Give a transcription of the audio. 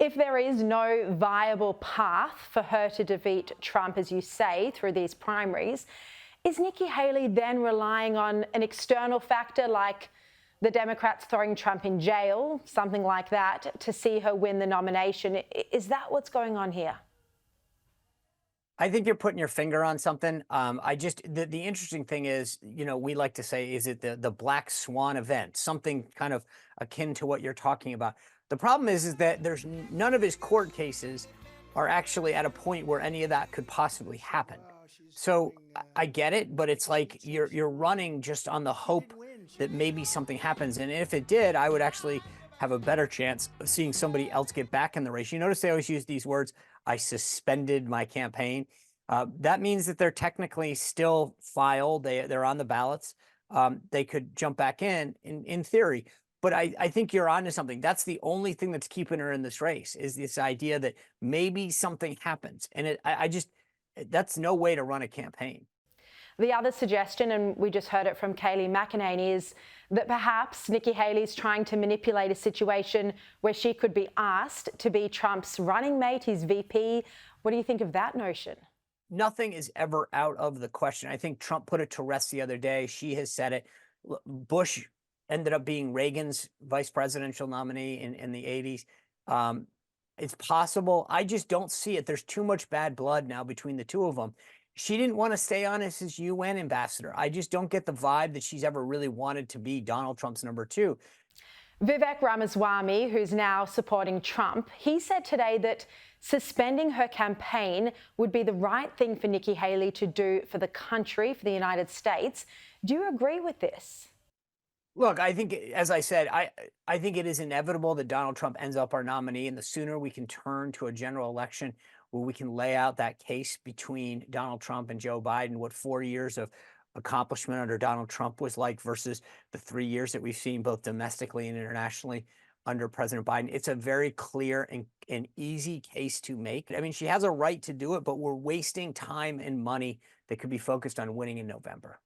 If there is no viable path for her to defeat Trump, as you say, through these primaries, is Nikki Haley then relying on an external factor like the Democrats throwing Trump in jail, something like that, to see her win the nomination? Is that what's going on here? I think you're putting your finger on something. The interesting thing is, we like to say, is it the black swan event, something kind of akin to what you're talking about. The problem is that there's none of his court cases are actually at a point where any of that could possibly happen. So I get it, but it's like you're running just on the hope that maybe something happens. And if it did, I would actually have a better chance of seeing somebody else get back in the race. You notice they always use these words, I suspended my campaign. That means that they're technically still filed. They're on the ballots. They could jump back in theory. But I think you're onto something. That's the only thing that's keeping her in this race, is this idea that maybe something happens. And that's no way to run a campaign. The other suggestion, and we just heard it from Kayleigh McEnany, is that perhaps Nikki Haley's trying to manipulate a situation where she could be asked to be Trump's running mate, his VP. What do you think of that notion? Nothing is ever out of the question. I think Trump put it to rest the other day. She has said it. Bush ended up being Reagan's vice presidential nominee in the 80s. It's possible. I just don't see it. There's too much bad blood now between the two of them. She didn't want to stay on as his UN ambassador. I just don't get the vibe that she's ever really wanted to be Donald Trump's number two. Vivek Ramaswamy, who's now supporting Trump, he said today that suspending her campaign would be the right thing for Nikki Haley to do for the country, for the United States. Do you agree with this? Look, I think, as I said, I think it is inevitable that Donald Trump ends up our nominee, and the sooner we can turn to a general election where we can lay out that case between Donald Trump and Joe Biden, what 4 years of accomplishment under Donald Trump was like versus the 3 years that we've seen both domestically and internationally under President Biden. It's a very clear and easy case to make. I mean, she has a right to do it, but we're wasting time and money that could be focused on winning in November.